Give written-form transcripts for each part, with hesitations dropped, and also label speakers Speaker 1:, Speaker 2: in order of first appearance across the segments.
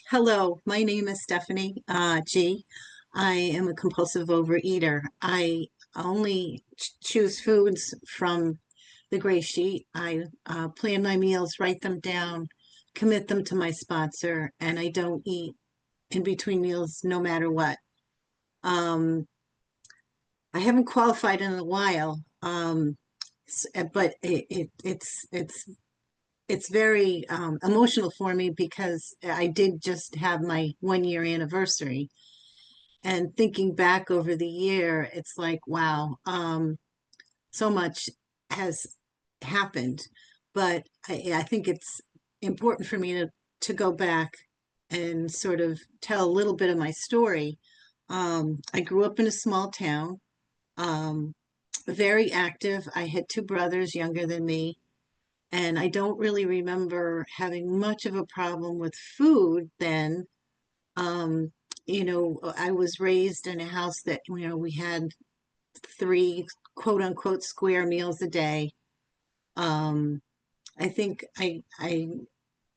Speaker 1: Hello, my name is Stephanie G. I am a compulsive overeater. I only choose foods from the gray sheet. I plan my meals, write them down, commit them to my sponsor, and I don't eat in between meals no matter what. Um, I haven't qualified in a while, but it's very emotional for me because I did just have my 1 year anniversary. And thinking back over the year, it's like, wow, so much has happened. But I think it's important for me to go back and sort of tell a little bit of my story. I grew up in a small town, um, very active. I had two brothers younger than me, and I don't really remember having much of a problem with food then. Um, I was raised in a house that, we had three quote unquote square meals a day. Um, I think I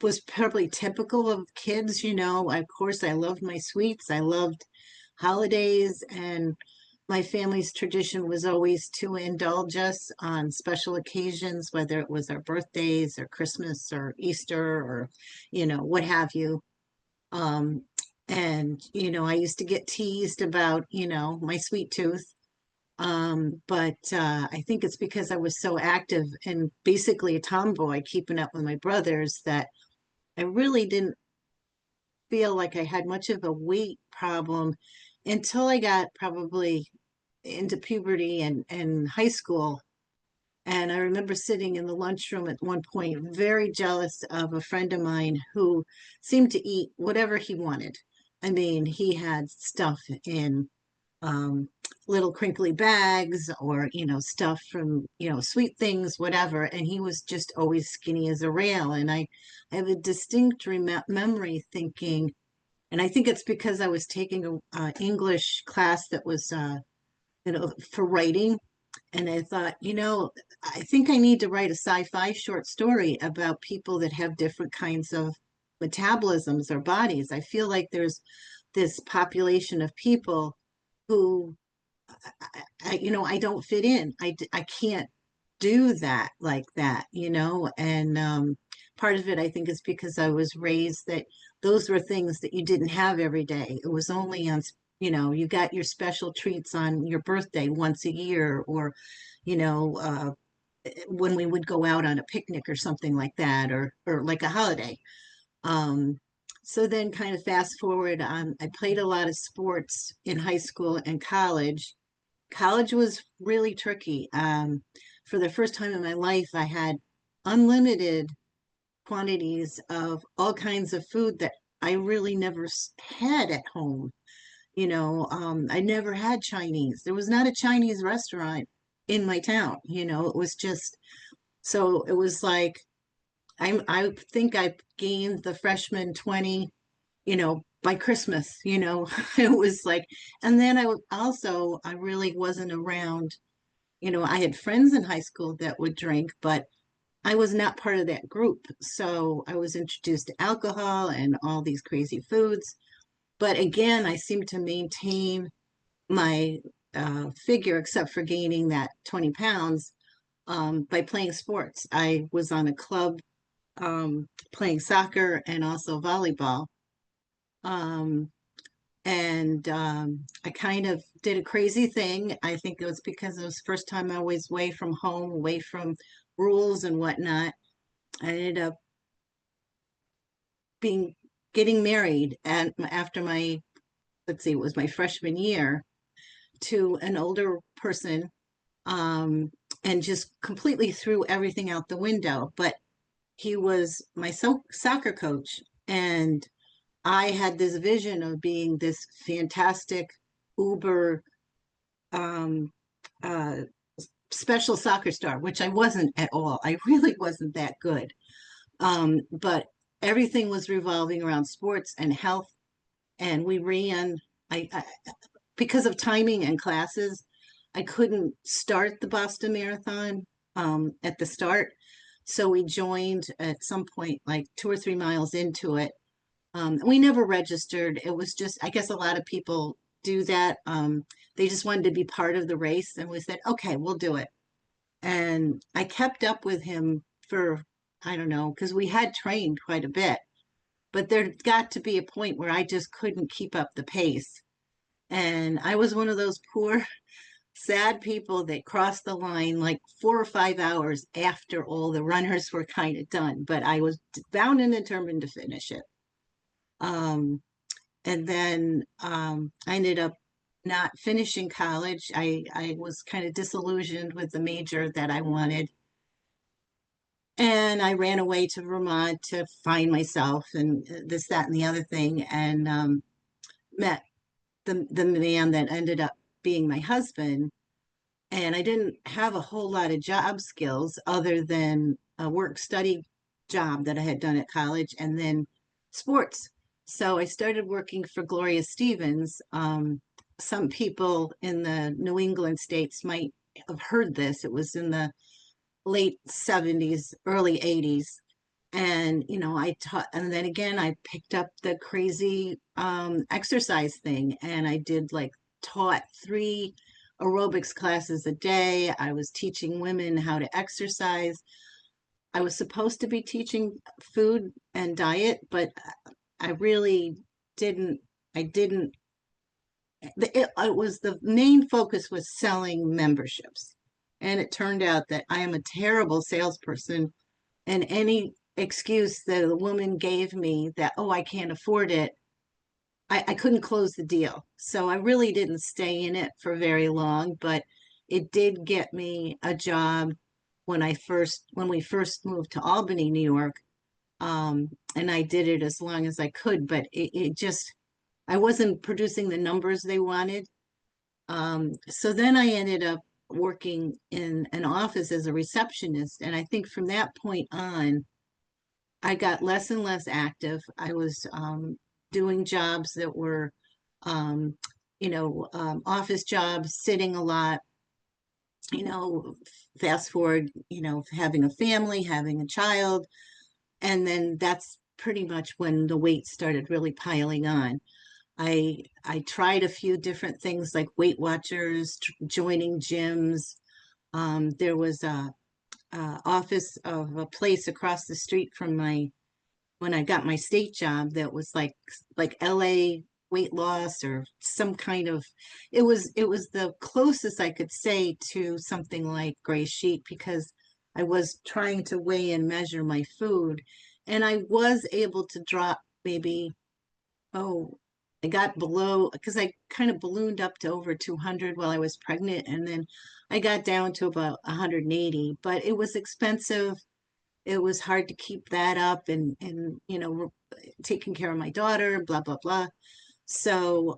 Speaker 1: was probably typical of kids, Of course, I loved my sweets. I loved holidays, and my family's tradition was always to indulge us on special occasions, whether it was our birthdays or Christmas or Easter or, what have you. Um, and I used to get teased about, my sweet tooth. But I think it's because I was so active and basically a tomboy keeping up with my brothers that I really didn't feel like I had much of a weight problem until I got probably into puberty and high school. And I remember sitting in the lunchroom at one point, very jealous of a friend of mine who seemed to eat whatever he wanted. I mean, he had stuff in um, little crinkly bags or, stuff from, sweet things, whatever. And he was just always skinny as a rail. And I have a distinct memory thinking, and I think it's because I was taking a English class that was, for writing. And I thought, I think I need to write a sci-fi short story about people that have different kinds of metabolisms or bodies. I feel like there's this population of people who, I don't fit in. I can't do that like that, and part of it, I think, is because I was raised that those were things that you didn't have every day. It was only on, you got your special treats on your birthday once a year, or, you know, uh, when we would go out on a picnic or something like that, or like a holiday. Um, so then kind of fast forward, I played a lot of sports in high school and college. College was really tricky. For the first time in my life, I had unlimited quantities of all kinds of food that I really never had at home. I never had Chinese. There was not a Chinese restaurant in my town. It was just so it was like I think I gained the freshman 20, by Christmas, it was like, and then I really wasn't around. I had friends in high school that would drink, but I was not part of that group. So I was introduced to alcohol and all these crazy foods. But again, I seemed to maintain my figure, except for gaining that 20 pounds, by playing sports. I was on a club playing soccer and also volleyball. Um, and I kind of did a crazy thing. I think it was because it was the first time I was away from home, away from rules and whatnot. I ended up being getting married and after my, let's see, it was my freshman year, to an older person, um, and just completely threw everything out the window. But he was my soccer coach, and I had this vision of being this fantastic uber um, uh, special soccer star, which I wasn't at all. I really wasn't that good. But everything was revolving around sports and health, and we ran. I because of timing and classes, I couldn't start the Boston Marathon at the start. So we joined at some point, like 2 or 3 miles into it. We never registered. It was just, I guess a lot of people do that. They just wanted to be part of the race, and we said, okay, we'll do it. And I kept up with him for, I don't know, because we had trained quite a bit, but there got to be a point where I just couldn't keep up the pace. And I was one of those poor, sad people that crossed the line like 4 or 5 hours after all the runners were kind of done, but I was bound and determined to finish it. Um, and then I ended up not finishing college. I was kind of disillusioned with the major that I wanted. And I ran away to Vermont to find myself and this, that, and the other thing, and met the man that ended up being my husband. And I didn't have a whole lot of job skills other than a work study job that I had done at college and then sports. So I started working for Gloria Stevens. Some people in the New England states might have heard this. It was in the late 70s, early 80s. And, I taught, and then again, I picked up the crazy exercise thing and I did like taught 3 aerobics classes a day. I was teaching women how to exercise. I was supposed to be teaching food and diet, but I really didn't, I didn't, it was the main focus was selling memberships. And it turned out that I am a terrible salesperson, and any excuse that the woman gave me that, oh, I can't afford it, I couldn't close the deal. So I really didn't stay in it for very long, but it did get me a job when we first moved to Albany, New York. And I did it as long as I could, but it just, I wasn't producing the numbers they wanted. So then I ended up working in an office as a receptionist. And I think from that point on, I got less and less active. I was doing jobs that were, um, office jobs, sitting a lot, you know, fast forward, having a family, having a child. And then that's pretty much when the weight started really piling on. I tried a few different things like Weight Watchers, joining gyms. There was a office of a place across the street from my when I got my state job that was like LA weight loss or some kind of, it was the closest I could say to something like Gray Sheet, because I was trying to weigh and measure my food, and I was able to drop maybe, oh, I got below, because I kind of ballooned up to over 200 while I was pregnant, and then I got down to about 180, but it was expensive. It was hard to keep that up, and taking care of my daughter, blah blah blah. So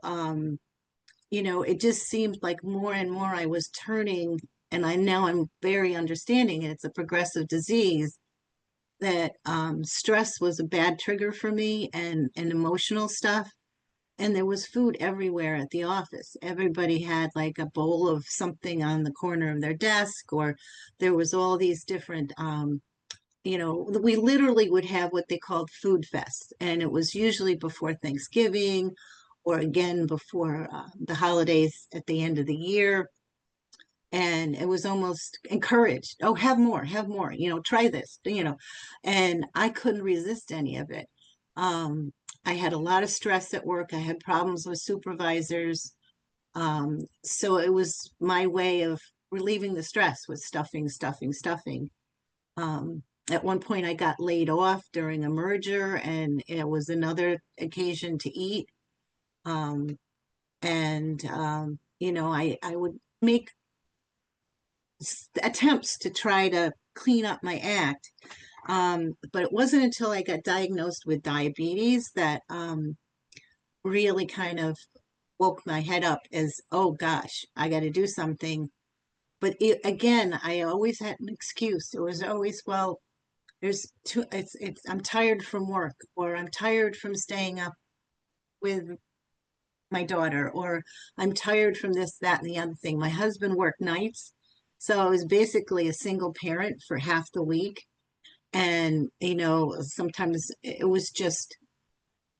Speaker 1: it just seemed like more and more I was turning, and I'm very understanding, and it's a progressive disease, that stress was a bad trigger for me, and emotional stuff. And there was food everywhere at the office. Everybody had like a bowl of something on the corner of their desk, or there was all these different we literally would have what they called food fests, and it was usually before Thanksgiving or again before the holidays at the end of the year. And it was almost encouraged. Oh, have more, try this, and I couldn't resist any of it. I had a lot of stress at work. I had problems with supervisors. So it was my way of relieving the stress with stuffing, stuffing, stuffing. At one point, I got laid off during a merger, and it was another occasion to eat. Um, and I would make attempts to try to clean up my act. But it wasn't until I got diagnosed with diabetes that really kind of woke my head up as, oh gosh, I got to do something. But again, I always had an excuse. It was always, well, I'm tired from work, or I'm tired from staying up with my daughter, or I'm tired from this, that, and the other thing. My husband worked nights, so I was basically a single parent for half the week. And sometimes it was just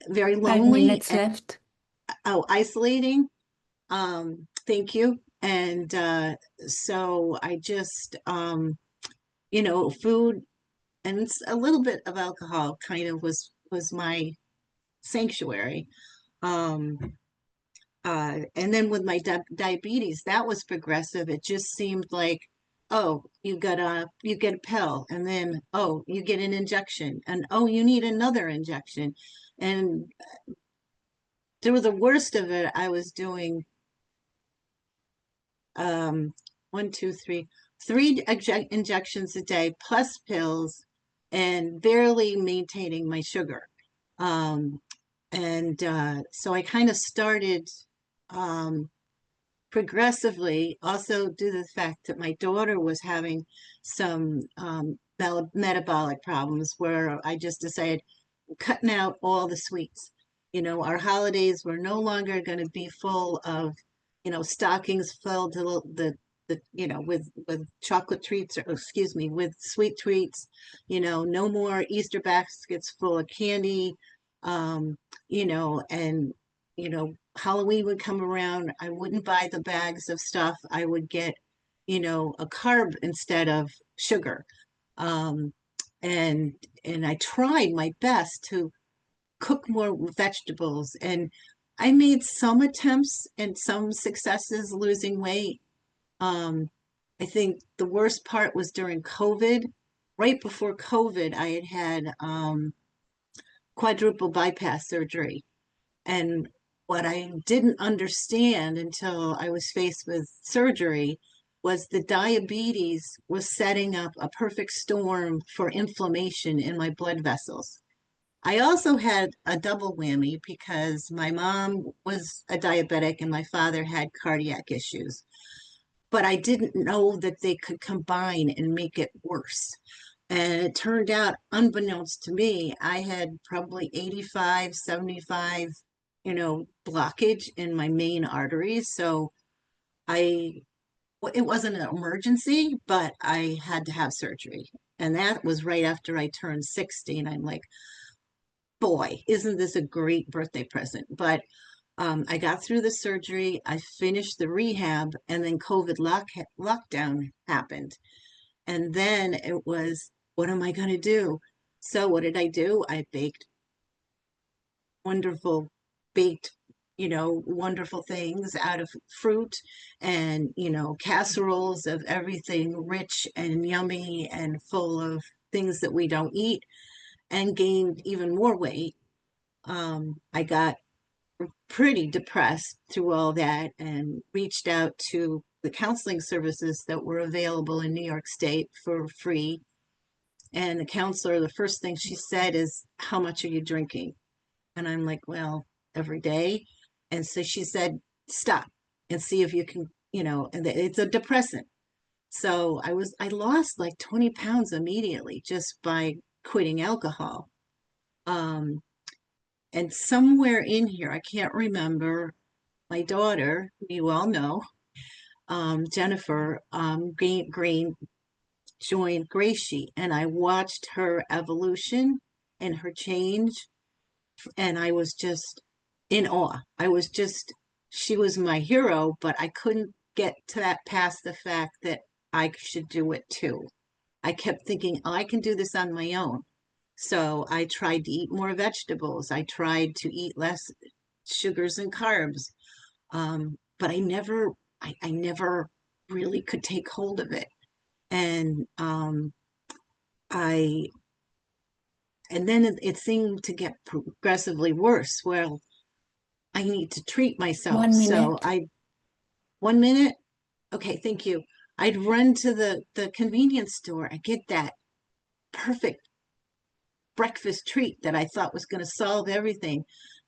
Speaker 1: very
Speaker 2: Five
Speaker 1: lonely
Speaker 2: minutes
Speaker 1: and
Speaker 2: left.
Speaker 1: isolating. Thank you. And so I just, food and a little bit of alcohol kind of was my sanctuary. Um, and then with my diabetes, that was progressive. It just seemed like, oh, you get a pill, and then oh, you get an injection, and oh, you need another injection. And through the worst of it, I was doing um one, two, three injections a day plus pills, and barely maintaining my sugar. Um, and so I kind of started um progressively, also due to the fact that my daughter was having some metabolic problems, where I just decided cutting out all the sweets. Our holidays were no longer going to be full of, stockings filled to with chocolate treats, or excuse me, with sweet treats. No more Easter baskets full of candy. Um, and Halloween would come around, I wouldn't buy the bags of stuff. I would get, a carb instead of sugar. Um, and and I tried my best to cook more vegetables, and I made some attempts and some successes losing weight. Um, I think the worst part was during COVID. Right before COVID, I had quadruple bypass surgery. And what I didn't understand until I was faced with surgery was the diabetes was setting up a perfect storm for inflammation in my blood vessels. I also had a double whammy because my mom was a diabetic and my father had cardiac issues, but I didn't know that they could combine and make it worse. And it turned out, unbeknownst to me, I had probably 85, 75, blockage in my main arteries. So I, it wasn't an emergency, but I had to have surgery. And that was right after I turned 60. And I'm like, boy, isn't this a great birthday present? But I got through the surgery, I finished the rehab, and then COVID lockdown happened. And then it was, what am I going to do? So what did I do? I baked wonderful, baked, wonderful things out of fruit, and, casseroles of everything rich and yummy and full of things that we don't eat, and gained even more weight. I got pretty depressed through all that and reached out to the counseling services that were available in New York State for free. And the counselor, the first thing she said is, how much are you drinking? And I'm like, well, every day. And so she said, stop and see if you can, and it's a depressant. So I lost like 20 pounds immediately just by quitting alcohol. Um, and somewhere in here, I can't remember, my daughter, you all know, Jennifer Green joined GreySheet, and I watched her evolution and her change, and I was just in awe. She was my hero, but I couldn't get to that past the fact that I should do it too. I kept thinking, oh, I can do this on my own. So I tried to eat more vegetables. I tried to eat less sugars and carbs. But I never really could take hold of it. And I, and then it seemed to get progressively worse. Well, I need to treat myself.
Speaker 2: One
Speaker 1: So
Speaker 2: minute.
Speaker 1: 1 minute. Okay, thank you. I'd run to the convenience store. I get that perfect breakfast treat that I thought was going to solve everything.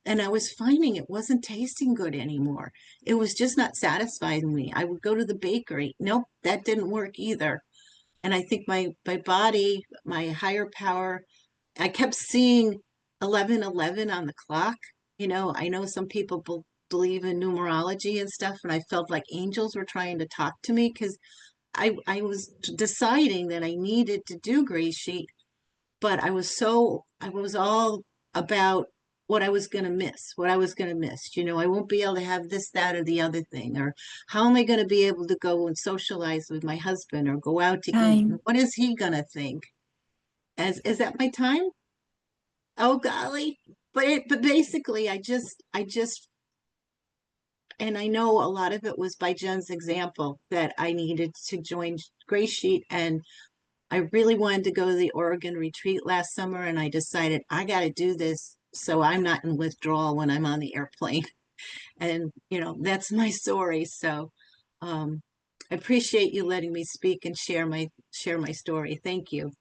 Speaker 1: And I was finding it wasn't tasting good anymore. It was just not satisfying me. I would go to the bakery. Nope, that didn't work either. And I think my body, my higher power, I kept seeing 11:11 on the clock. I know some people believe in numerology and stuff, and I felt like angels were trying to talk to me because I was deciding that I needed to do Gray Sheet, but I was all about what I was going to miss, what I was going to miss. You know, I won't be able to have this, that, or the other thing, or how am I going to be able to go and socialize with my husband or go out to eat? And
Speaker 2: Time.
Speaker 1: what is he going to think? As is that my time? Oh golly. But basically I just and I know a lot of it was by Jen's example that I needed to join Gray Sheet, and I really wanted to go to the Oregon retreat last summer, and I decided I got to do this so I'm not in withdrawal when I'm on the airplane. And that's my story. So I appreciate you letting me speak and share my story. Thank you.